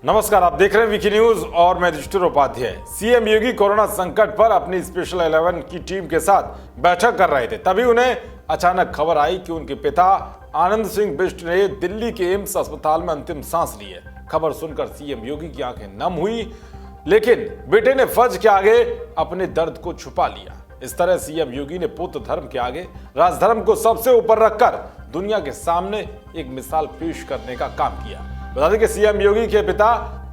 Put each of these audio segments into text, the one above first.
नमस्कार, आप देख रहे हैं विकी न्यूज और मैं युधिष्ठिर उपाध्याय। सीएम योगी कोरोना संकट पर अपनी स्पेशल 11 की टीम के साथ बैठक कर रहे थे, तभी उन्हें अचानक खबर आई कि उनके पिता आनंद सिंह बिष्ट ने दिल्ली के एम्स अस्पताल में अंतिम सांस ली है। खबर सुनकर सीएम योगी की आंखें नम हुई, लेकिन बेटे ने फर्ज के आगे अपने दर्द को छुपा लिया। इस तरह सीएम योगी ने पुत्र धर्म के आगे राजधर्म को सबसे ऊपर रखकर दुनिया के सामने एक मिसाल पेश करने का काम किया। बता दें कि सीएम योगी के पिता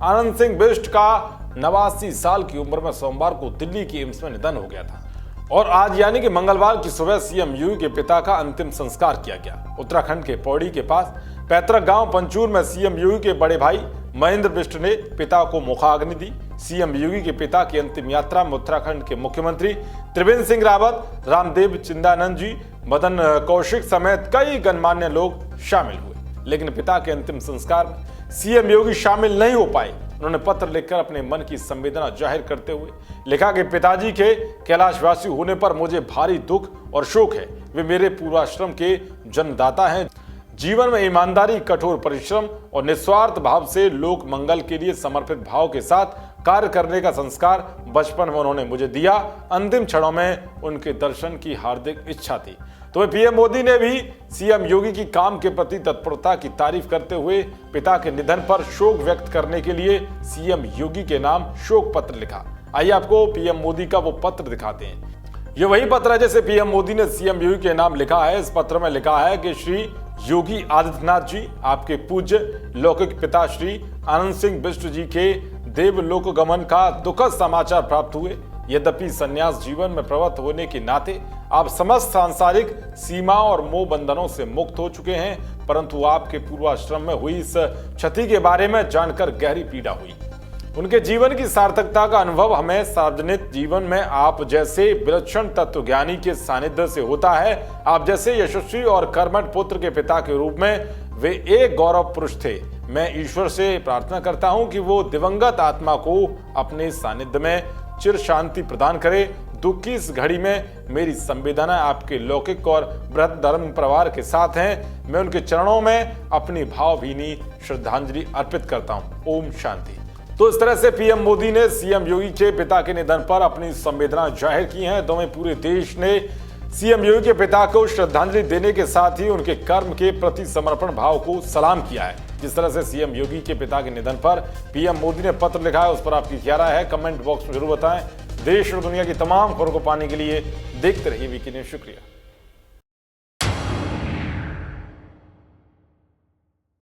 आनंद सिंह बिष्ट का 89 साल की उम्र में सोमवार को दिल्ली के एम्स में निधन हो गया था और आज यानी कि मंगलवार की सुबह सीएम योगी के पिता का अंतिम संस्कार किया गया। उत्तराखंड के पौड़ी के पास पैतृक गांव पंचूर में सीएम योगी के बड़े भाई महेंद्र बिष्ट ने पिता को मुखाग्नि दी। सीएम योगी के पिता की अंतिम यात्रा में उत्तराखंड के मुख्यमंत्री त्रिवेंद्र सिंह रावत, रामदेव चिंदानंद जी, मदन कौशिक समेत कई गणमान्य लोग शामिल हुए, लेकिन पिता के अंतिम संस्कार में सीएम योगी शामिल नहीं हो पाए। उन्होंने पत्र लिखकर अपने मन की संवेदना जाहिर करते हुए लिखा कि पिताजी के कैलाशवासी होने पर मुझे भारी दुख और शोक है। वे मेरे पूर्वाश्रम के जन्मदाता हैं। जीवन में ईमानदारी, कठोर परिश्रम और निस्वार्थ भाव से लोक मंगल के लिए समर्पित भाव के साथ कार्य करने का संस्कार बचपन में उन्होंने मुझे दिया। अंतिम क्षणों में उनके दर्शन की हार्दिक इच्छा थी। तो पीएम मोदी ने भी सीएम योगी की काम के प्रति तत्परता की तारीफ करते हुए पिता के निधन पर शोक व्यक्त करने के लिए सीएम योगी के नाम शोक पत्र लिखा। आइए आपको पीएम मोदी का वो पत्र दिखाते हैं। ये वही पत्र है जैसे पीएम मोदी ने सीएम योगी के नाम लिखा है। इस पत्र में लिखा है कि श्री योगी आदित्यनाथ जी, आपके पूज्य लौकिक पिता श्री आनंद सिंह बिष्ट जी के देवलोक गमन का दुखद समाचार प्राप्त हुए। यद्यपि संन्यास जीवन में प्रवृत्त होने के नाते आप समस्त सांसारिक सीमा और मोह बंधनों से मुक्त हो चुके हैं, परंतु आपके पूर्वाश्रम में हुई इस क्षति के बारे में जानकर गहरी पीड़ा हुई। उनके जीवन की सार्थकता का अनुभव हमें सार्वजनिक जीवन में आप जैसे विलक्षण तत्वज्ञानी के सानिध्य से होता है। आप जैसे यशस्वी और कर्मठ पुत्र के पिता के रूप में वे एक गौरव पुरुष थे। मैं ईश्वर से प्रार्थना करता हूं कि वो दिवंगत आत्मा को अपने सानिध्य में चिर शांति प्रदान करे। दुख की इस घड़ी में मेरी संवेदना आपके लौकिक और बृहद धर्म परिवार के साथ हैं। मैं उनके चरणों में अपनी भावभीनी श्रद्धांजलि अर्पित करता हूं। ओम शांति। तो इस तरह से पीएम मोदी ने सीएम योगी के पिता के निधन पर अपनी संवेदना जाहिर की है। तो वहीं पूरे देश ने सीएम योगी के पिता को श्रद्धांजलि देने के साथ ही उनके कर्म के प्रति समर्पण भाव को सलाम किया है। जिस तरह से सीएम योगी के पिता के निधन पर पीएम मोदी ने पत्र लिखा है, उस पर आपकी क्या राय है कमेंट बॉक्स में जरूर बताएं। देश और दुनिया की तमाम खबरों को पाने के लिए देखते रहिए विकी न्यूज। शुक्रिया।